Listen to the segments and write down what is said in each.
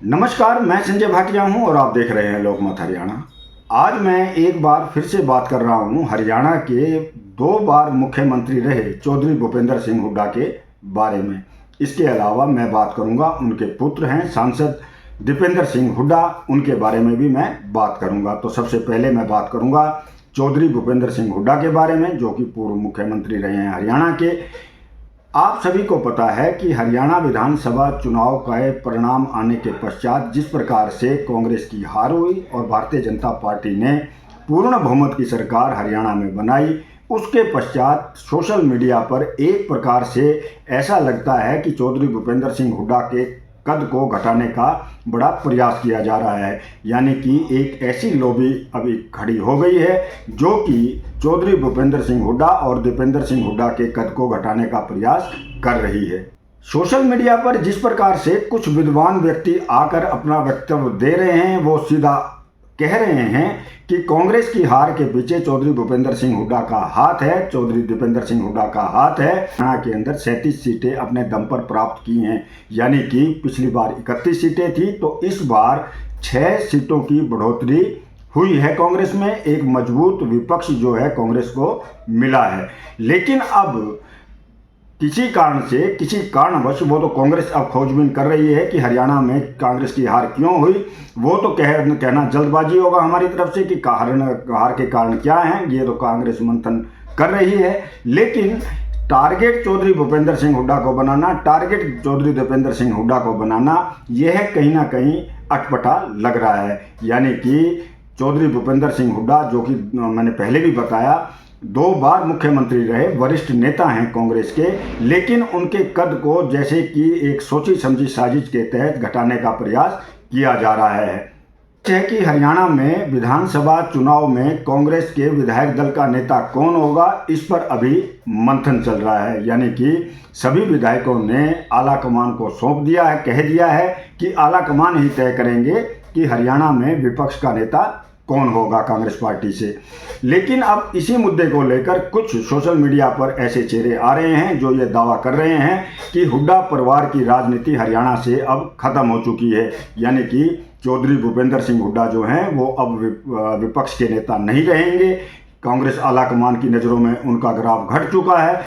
नमस्कार, मैं संजय भाटिया हूं और आप देख रहे हैं लोकमत हरियाणा। आज मैं एक बार फिर से बात कर रहा हूं हरियाणा के 2 बार मुख्यमंत्री रहे चौधरी भूपेंद्र सिंह हुड्डा के बारे में। इसके अलावा मैं बात करूंगा उनके पुत्र हैं सांसद दीपेंद्र सिंह हुड्डा, उनके बारे में भी मैं बात करूंगा। तो सबसे पहले मैं बात करूंगा चौधरी भूपेंद्र सिंह हुड्डा के बारे में, जो कि पूर्व मुख्यमंत्री रहे हैं हरियाणा के। आप सभी को पता है कि हरियाणा विधानसभा चुनाव का परिणाम आने के पश्चात जिस प्रकार से कांग्रेस की हार हुई और भारतीय जनता पार्टी ने पूर्ण बहुमत की सरकार हरियाणा में बनाई, उसके पश्चात सोशल मीडिया पर एक प्रकार से ऐसा लगता है कि चौधरी भूपेंद्र सिंह हुड्डा के कद को घटाने का बड़ा प्रयास किया जा रहा है। यानी कि एक ऐसी लॉबी अभी खड़ी हो गई है जो कि चौधरी भूपेंद्र सिंह हुड्डा और दीपेंद्र सिंह हुड्डा के कद को घटाने का प्रयास कर रही है। सोशल मीडिया पर जिस प्रकार से कुछ विद्वान व्यक्ति आकर अपना वक्तव्य दे रहे हैं, वो सीधा कह रहे हैं कि कांग्रेस की हार के पीछे चौधरी भूपेंद्र सिंह हुड्डा का हाथ है, चौधरी दीपेंद्र सिंह हुड्डा का हाथ है। हरियाणा के अंदर 37 सीटें अपने दम पर प्राप्त की हैं, यानी कि पिछली बार 31 सीटें थी, तो इस बार 6 सीटों की बढ़ोतरी हुई है कांग्रेस में। एक मजबूत विपक्ष जो है कांग्रेस को मिला है। लेकिन अब किसी कारण से, किसी कारणवश वो तो कांग्रेस अब खोजबीन कर रही है कि हरियाणा में कांग्रेस की हार क्यों हुई। वो तो कहना जल्दबाजी होगा हमारी तरफ से कि हार के कारण क्या हैं, ये तो कांग्रेस मंथन कर रही है। लेकिन टारगेट चौधरी भूपेंद्र सिंह हुड्डा को बनाना, टारगेट चौधरी दीपेंद्र सिंह हुड्डा को बनाना, यह कहीं ना कहीं अटपटा लग रहा है। यानी कि चौधरी भूपेंद्र सिंह हुड्डा, जो कि मैंने पहले भी बताया 2 बार मुख्यमंत्री रहे, वरिष्ठ नेता हैं कांग्रेस के, लेकिन उनके कद को जैसे कि एक सोची समझी साजिश के तहत घटाने का प्रयास किया जा रहा है कि हरियाणा में विधानसभा चुनाव में कांग्रेस के विधायक दल का नेता कौन होगा, इस पर अभी मंथन चल रहा है। यानी कि सभी विधायकों ने आला कमान को सौंप दिया है, कह दिया है कि आला कमान ही तय करेंगे कि हरियाणा में विपक्ष का नेता कौन होगा कांग्रेस पार्टी से। लेकिन अब इसी मुद्दे को लेकर कुछ सोशल मीडिया पर ऐसे चेहरे आ रहे हैं जो ये दावा कर रहे हैं कि हुड्डा परिवार की राजनीति हरियाणा से अब खत्म हो चुकी है। यानी कि चौधरी भूपेंद्र सिंह हुड्डा जो हैं वो अब विपक्ष के नेता नहीं रहेंगे। कांग्रेस आलाकमान की नज़रों में उनका ग्राफ घट चुका है।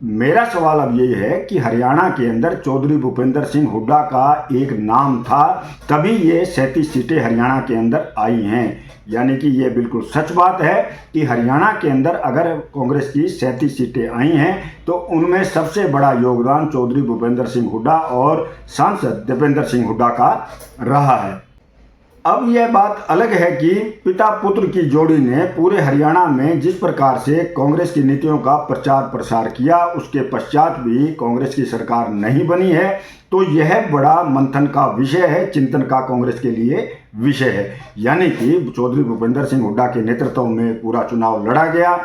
मेरा सवाल अब यही है कि हरियाणा के अंदर चौधरी भूपेंद्र सिंह हुड्डा का एक नाम था, तभी ये 37 सीटें हरियाणा के अंदर आई हैं। यानी कि ये बिल्कुल सच बात है कि हरियाणा के अंदर अगर कांग्रेस की 37 सीटें आई हैं तो उनमें सबसे बड़ा योगदान चौधरी भूपेंद्र सिंह हुड्डा और सांसद दीपेंद्र सिंह हुड्डा का रहा है। अब यह बात अलग है कि पिता पुत्र की जोड़ी ने पूरे हरियाणा में जिस प्रकार से कांग्रेस की नीतियों का प्रचार प्रसार किया, उसके पश्चात भी कांग्रेस की सरकार नहीं बनी है, तो यह बड़ा मंथन का विषय है, चिंतन का कांग्रेस के लिए विषय है। यानी कि चौधरी भूपेंद्र सिंह हुड्डा के नेतृत्व में पूरा चुनाव लड़ा गया,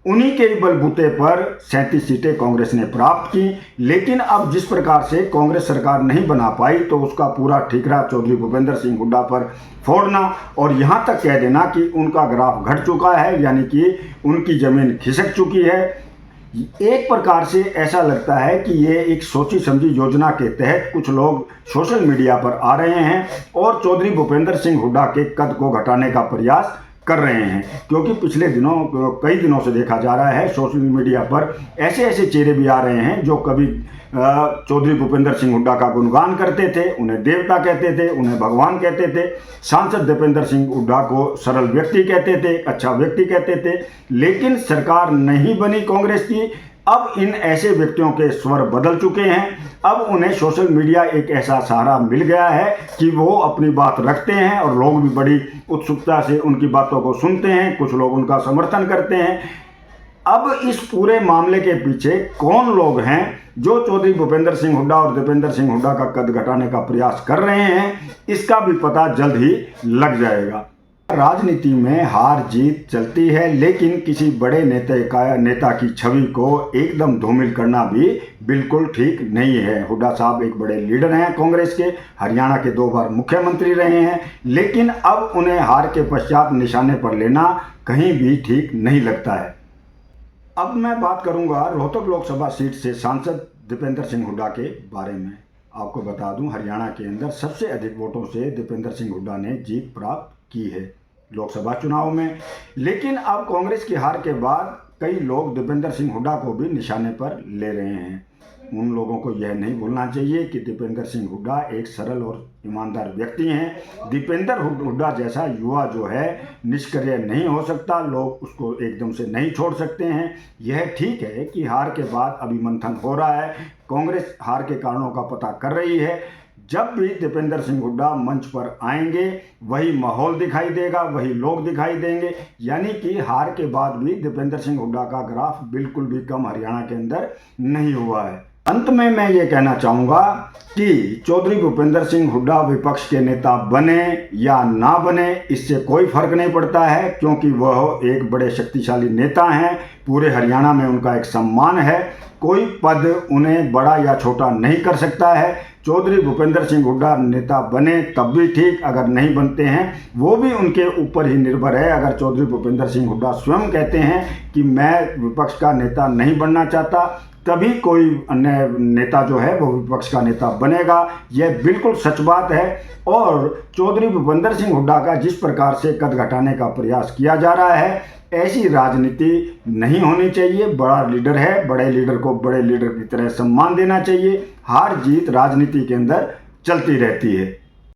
उन्हीं के बलबूते पर 37 सीटें कांग्रेस ने प्राप्त की। लेकिन अब जिस प्रकार से कांग्रेस सरकार नहीं बना पाई, तो उसका पूरा ठीकरा चौधरी भूपेंद्र सिंह हुड्डा पर फोड़ना और यहाँ तक कह देना कि उनका ग्राफ घट चुका है, यानी कि उनकी जमीन खिसक चुकी है। एक प्रकार से ऐसा लगता है कि ये एक सोची समझी योजना के तहत कुछ लोग सोशल मीडिया पर आ रहे हैं और चौधरी भूपेंद्र सिंह हुड्डा के कद को घटाने का प्रयास कर रहे हैं। क्योंकि पिछले दिनों, कई दिनों से देखा जा रहा है सोशल मीडिया पर ऐसे ऐसे चेहरे भी आ रहे हैं जो कभी चौधरी भूपेंद्र सिंह हुड्डा का गुणगान करते थे, उन्हें देवता कहते थे, उन्हें भगवान कहते थे। सांसद दीपेंद्र सिंह हुड्डा को सरल व्यक्ति कहते थे, अच्छा व्यक्ति कहते थे। लेकिन सरकार नहीं बनी कांग्रेस की। अब इन ऐसे व्यक्तियों के स्वर बदल चुके हैं। अब उन्हें सोशल मीडिया एक ऐसा सहारा मिल गया है कि वो अपनी बात रखते हैं और लोग भी बड़ी उत्सुकता से उनकी बातों को सुनते हैं, कुछ लोग उनका समर्थन करते हैं। अब इस पूरे मामले के पीछे कौन लोग हैं जो चौधरी भूपेंद्र सिंह हुड्डा और दीपेंद्र सिंह हुड्डा का कद घटाने का प्रयास कर रहे हैं, इसका भी पता जल्द ही लग जाएगा। राजनीति में हार जीत चलती है, लेकिन किसी बड़े नेता की छवि को एकदम धूमिल करना भी बिल्कुल ठीक नहीं है। हुड्डा साहब एक बड़े लीडर हैं कांग्रेस के, हरियाणा के 2 बार मुख्यमंत्री रहे हैं, लेकिन अब उन्हें हार के पश्चात निशाने पर लेना कहीं भी ठीक नहीं लगता है। अब मैं बात करूंगा रोहतक लोकसभा सीट से सांसद दीपेंद्र सिंह हुड्डा के बारे में। आपको बता दूं, हरियाणा के अंदर सबसे अधिक वोटों से दीपेंद्र सिंह हुड्डा ने जीत प्राप्त की है लोकसभा चुनाव में। लेकिन अब कांग्रेस की हार के बाद कई लोग दीपेंद्र सिंह हुड्डा को भी निशाने पर ले रहे हैं। उन लोगों को यह नहीं भूलना चाहिए कि दीपेंद्र सिंह हुड्डा एक सरल और ईमानदार व्यक्ति हैं। दीपेंद्र हुड्डा जैसा युवा जो है निष्क्रिय नहीं हो सकता, लोग उसको एकदम से नहीं छोड़ सकते हैं। यह ठीक है कि हार के बाद अभी मंथन हो रहा है, कांग्रेस हार के कारणों का पता कर रही है। जब भी दीपेंद्र सिंह हुड्डा मंच पर आएंगे वही माहौल दिखाई देगा, वही लोग दिखाई देंगे। यानी कि हार के बाद भी दीपेंद्र सिंह हुड्डा का ग्राफ बिल्कुल भी कम हरियाणा के अंदर नहीं हुआ है। अंत में मैं ये कहना चाहूँगा कि चौधरी भूपेंद्र सिंह हुड्डा विपक्ष के नेता बने या ना बने, इससे कोई फर्क नहीं पड़ता है, क्योंकि वह एक बड़े शक्तिशाली नेता हैं। पूरे हरियाणा में उनका एक सम्मान है, कोई पद उन्हें बड़ा या छोटा नहीं कर सकता है। चौधरी भूपेंद्र सिंह हुड्डा नेता बने तब भी ठीक, अगर नहीं बनते हैं वो भी उनके ऊपर ही निर्भर है। अगर चौधरी भूपेंद्र सिंह हुड्डा स्वयं कहते हैं कि मैं विपक्ष का नेता नहीं बनना चाहता, तभी कोई अन्य नेता जो है वो विपक्ष का नेता बनेगा। यह बिल्कुल सच बात है। और चौधरी भूपेंद्र सिंह हुड्डा का जिस प्रकार से कद घटाने का प्रयास किया जा रहा है, ऐसी राजनीति नहीं होनी चाहिए। बड़ा लीडर है, बड़े लीडर को बड़े लीडर की तरह सम्मान देना चाहिए। हार जीत राजनीति के अंदर चलती रहती है।